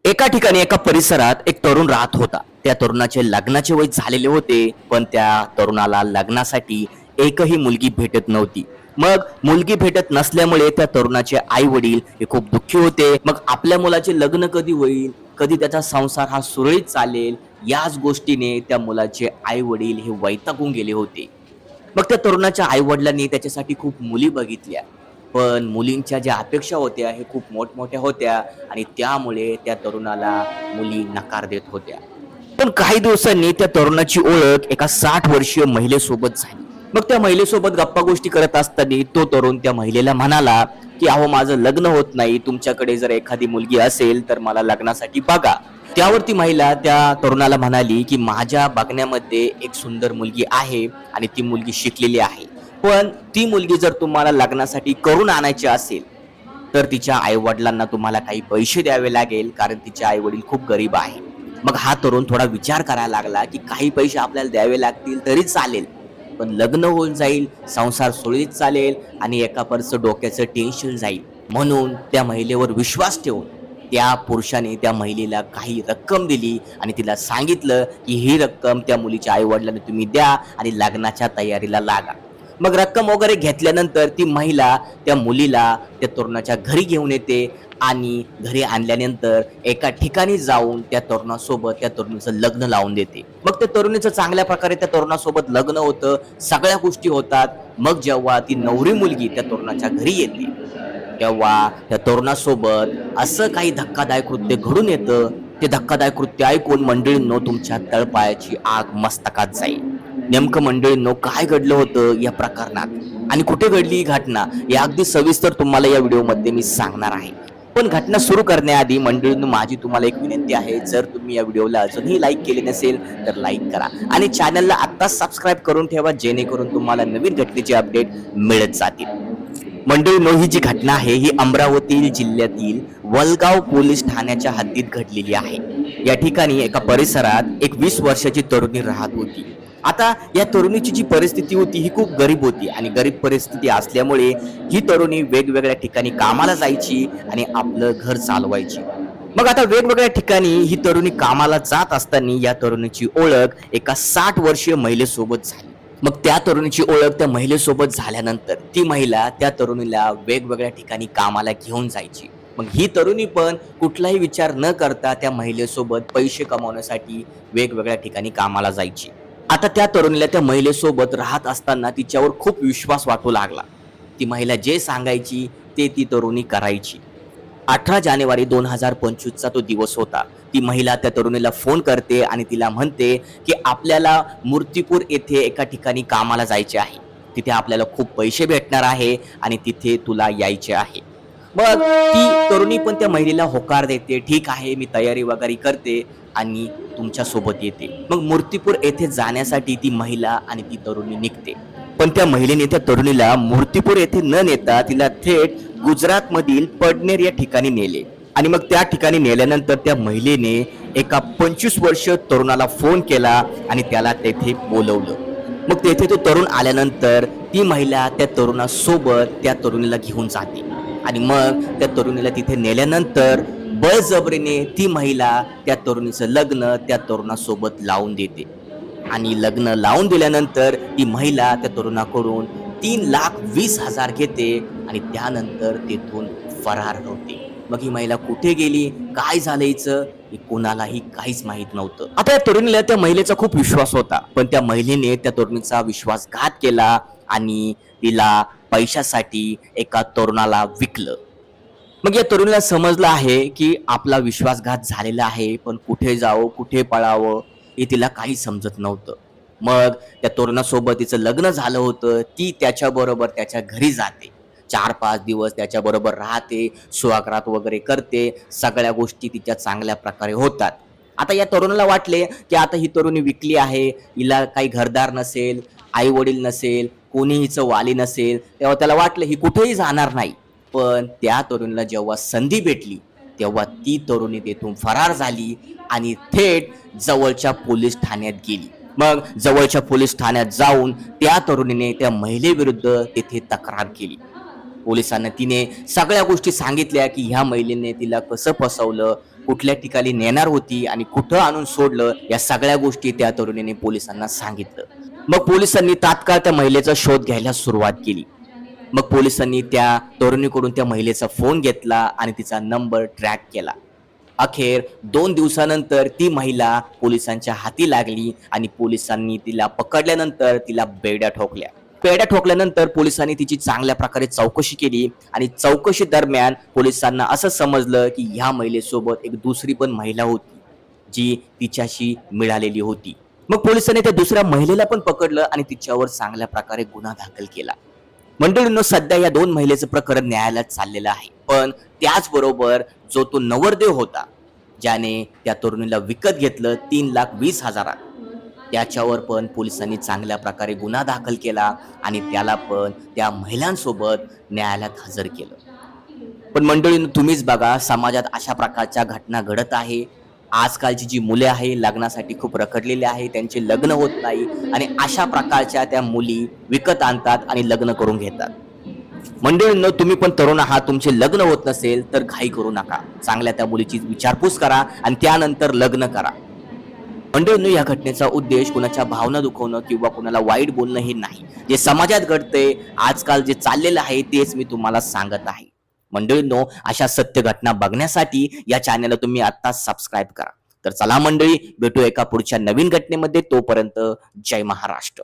एका ठिकाणी एका परिसरात एक तरुण राहत होता. त्या तरुणाचे लग्नाचे वय झालेले होते, पण त्या तरुणाला लग्नासाठी एकही मुलगी भेटत नव्हती. मग मुलगी भेटत नसल्यामुळे त्या तरुणाचे आई वडील हे खूप दुःखी होते. मग आपल्या मुलाचे लग्न कधी होईल, कधी त्याचा संसार हा सुरळीत चालेल, याच गोष्टीने त्या मुलाचे आई वडील हे वैतागून गेले होते. मग त्या तरुणाच्या आई-वडिलांनी त्याच्यासाठी खूप मुली बघितल्या. पण मुलींच्या ज्या अपेक्षा होत्या हे खूप मोठमोठ्या होत्या आणि त्यामुळे त्या तरुणाला मुली नकार देत होत्या. पण काही दिवसांनी त्या तरुणाची ओळख एका 60 वर्षीय महिलेसोबत झाली. मग त्या महिलेसोबत गप्पा गोष्टी करत असताना तो तरुण त्या महिलेला म्हणाला, की "अहो माझं लग्न होत नाही. तुमच्याकडे जर एखादी मुलगी असेल तर मला लग्नासाठी बघा." त्यावरती महिला त्या तरुणाला म्हणाली, की "माझ्या बघण्यामध्ये एक सुंदर मुलगी आहे आणि ती मुलगी शिकलेली आहे. पण ती मुलगी जर तुम्हाला लग्नासाठी करून आणायची असेल, तर तिच्या आई-वडिलांना तुम्हाला काही पैसे द्यावे लागेल, कारण तिचे आई-वडील खूप गरीब आहे." मग हा तरुण थोडा विचार करायला लागला, की काही पैसे आपल्याला द्यावे लागतील तरी चालेल, पण लग्न होऊन जाईल, संसार सुरळीत चालेल आणि एकाकडचं डोक्याचं टेन्शन जाईल. म्हणून त्या महिलेवर विश्वास ठेवून त्या पुरुषाने त्या महिलेला काही रक्कम दिली आणि तिला सांगितलं, की ही रक्कम त्या मुलीच्या आई-वडिलांना तुम्ही द्या आणि लग्नाच्या तयारीला लागा. मग रक्कम वगैरे घेतल्यानंतर ती महिला त्या मुलीला त्या तरुणाच्या घरी घेऊन येते आणि घरी आणल्यानंतर एका ठिकाणी जाऊन त्या तरुणासोबत त्या तरुणीचं लग्न लावून देते. मग त्या तरुणीचं चांगल्या प्रकारे त्या तरुणासोबत लग्न होतं, सगळ्या गोष्टी होतात. मग जेव्हा ती नवरी मुलगी त्या तरुणाच्या घरी येते, तेव्हा त्या तरुणासोबत असं काही धक्कादायक कृत्य घडून येतं. ते धक्कादायक कृत्य ऐकून मंडळींनो तुमच्या तळपायाची आग मस्तकात जाईल. नेमकं मंडळींनो काय घडलं होतं या प्रकरणात आणि कुठे घडली ही घटना हे अगदी सविस्तर तुम्हाला या व्हिडिओमध्ये मी सांगणार आहे. पण घटना सुरू करण्याआधी मंडळींनो माझी तुम्हाला एक विनंती आहे, जर तुम्ही या व्हिडिओला अजूनही लाईक केले नसेल तर लाईक करा आणि चॅनलला आत्ताच सबस्क्राईब करून ठेवा, जेणेकरून तुम्हाला नवीन घटनेचे अपडेट मिळत जातील. मंडळींनो ही जी घटना आहे ही अमरावती जिल्ह्यातील वलगाव पोलीस ठाण्याच्या हद्दीत घडलेली आहे. या ठिकाणी एका परिसरात एक 20 वर्षाची तरुणी राहत होती. आता या तरुणीची जी परिस्थिती होती ही खूप गरीब होती आणि गरीब परिस्थिती असल्यामुळे ही तरुणी वेगवेगळ्या ठिकाणी कामाला जायची आणि आपलं घर चालवायची. मग आता वेगवेगळ्या ठिकाणी ही तरुणी कामाला जात असताना या तरुणीची ओळख एका 60 वर्षीय महिलेसोबत झाली. मग त्या तरुणीची ओळख त्या महिलेसोबत झाल्यानंतर ती महिला त्या तरुणीला वेगवेगळ्या ठिकाणी कामाला घेऊन जायची. मग ही तरुणी पण कुठलाही विचार न करता त्या महिलेसोबत पैसे कमावण्यासाठी वेगवेगळ्या ठिकाणी कामाला जायची. आता त्या तरुणीला त्या महिलेसोबत राहत असताना तिच्यावर खूप विश्वास वाटू लागला. ती महिला जे सांगायची ते ती तरुणी करायची. 18 जानेवारी 2025 चा तो दिवस होता. ती महिला त्या तरुणीला फोन करते आणि तिला म्हणते, की आपल्याला मूर्तिपूर येथे एका ठिकाणी कामाला जायचे आहे. तिथे आपल्याला खूप पैसे भेटणार आहे आणि तिथे तुला यायचे आहे. मग ती तरुणी पण त्या महिलेला होकार देते, "ठीक आहे, मी तयारी वगैरे करते आणि तुमच्या सोबत येते." मग मूर्तिपूर येथे जाण्यासाठी ती महिला आणि ती तरुणी निघते. पण त्या महिलेने त्या तरुणीला मूर्तिपूर येथे न नेता तिला थेट गुजरातमधील पडनेर या ठिकाणी नेले आणि मग त्या ठिकाणी नेल्यानंतर त्या महिलेने एका 25 वर्षीय तरुणाला फोन केला आणि त्याला तेथे बोलवलं. मग तेथे तो तरुण आल्यानंतर ती महिला त्या तरुणासोबत त्या तरुणीला घेऊन जाते आणि मग त्या तरुणीला तिथे नेल्यानंतर बळजबरीने ती महिला त्या तरुणीचं लग्न त्या तरुणासोबत लावून देते आणि लग्न लावून दिल्यानंतर ती महिला त्या तरुणाकडून 3,20,000 घेते आणि त्यानंतर तेथून फरार होते. मग ही महिला कुठे गेली, काय झालं हिचं, हे कोणालाही काहीच माहित नव्हतं. आता या तरुणीला त्या महिलेचा खूप विश्वास होता, पण त्या महिलेने त्या तरुणीचा विश्वासघात केला आणि तिला पैशासाठी एका तरुणाला विकलं. मग या तरुणीला समजलं आहे, की आपला विश्वासघात झालेला आहे, पण कुठे जावं, कुठे पळावं हे तिला काही समजत नव्हतं. मग त्या तरुणासोबत तिचं लग्न झालं होतं. ती त्याच्याबरोबर त्याच्या घरी जाते. 4-5 दिवस त्याच्याबरोबर राहते, सुहागरात वगैरे करते. सगळ्या गोष्टी तिच्या चांगल्या प्रकारे होतात. आता या तरुणाला वाटले, की आता ही तरुणी विकली आहे, हिला काही घरदार नसेल, आई-वडील नसेल, कोणी हिचं वाली नसेल, तेव्हा त्याला वाटलं ही कुठेही जाणार नाही. पण त्या तरुणीला जेव्हा संधी भेटली, तेव्हा ती तरुणी तेथून फरार झाली आणि थेट जवळच्या पोलीस ठाण्यात गेली. मग जवळच्या पोलीस ठाण्यात जाऊन त्या तरुणीने त्या महिलेविरुद्ध तिथे तक्रार केली. पोलिसांना तिने सगळ्या गोष्टी सांगितल्या की ह्या महिलेने तिला कसं फसवलं, कुठल्या ठिकाणी नेणार होती आणि कुठं आणून सोडलं, या सगळ्या गोष्टी त्या तरुणीने पोलिसांना सांगितलं. मग पोलिसांनी तात्काळ त्या महिलेचा शोध घ्यायला सुरुवात केली. मग पोलिसांनी त्या तरुणीकडून त्या महिलेचा फोन घेतला आणि तिचा नंबर ट्रॅक केला. अखेर 2 दिवसानंतर ती महिला पोलिसांच्या हाती लागली आणि पोलिसांनी तिला पकडल्यानंतर तिला बेड्या ठोकल्या. बेड्या ठोकल्यानंतर पोलिसांनी तिची चांगल्या प्रकारे चौकशी केली आणि चौकशी दरम्यान पोलिसांना असं समजलं की ह्या महिलेसोबत एक दुसरी पण महिला होती जी तिच्याशी मिळालेली होती. मग पोलिसांनी त्या दुसऱ्या महिलेला पण पकडलं आणि तिच्यावर चांगल्या प्रकारे गुन्हा दाखल केला. मंडळींनो, सध्या या 2 महिलेचं प्रकरण न्यायालयात चाललेलं आहे. पण त्याचबरोबर जो तो नवरदेव होता ज्याने त्या तरुणीला विकत घेतलं 3,20,000, त्याच्यावर पण पोलिसांनी चांगल्या प्रकारे गुन्हा दाखल केला आणि त्याला पण त्या महिलांसोबत न्यायालयात हजर केलं. पण मंडळींनो, तुम्हीच बघा, समाजात अशा प्रकारच्या घटना घडत आहे. आजकालची जी मुले आहे लग्नासाठी खूप रखडलेली आहे, त्यांचे लग्न होत नाही आणि अशा प्रकारच्या त्या मुली विकत आणतात आणि लग्न करून घेतात. मंडळींनो, तुम्ही पण तरुण आहात, तुमचे लग्न होत नसेल तर घाई करू नका. चांगल्या त्या मुलीची विचारपूस करा आणि त्यानंतर लग्न करा. मंडळींनो, या घटनेचा उद्देश कुणाच्या भावना दुखवणं किंवा कुणाला वाईट बोलणं हे नाही. जे समाजात घडते आजकाल जे चाललेलं आहे तेच मी तुम्हाला सांगत आहे. मंडळींनो, अशा सत्य घटना बघण्यासाठी या चॅनलला तुम्ही आता सबस्क्राईब करा. तर चला मंडळी, भेटू एका पुढच्या नवीन घटनेमध्ये. तोपर्यंत जय महाराष्ट्र.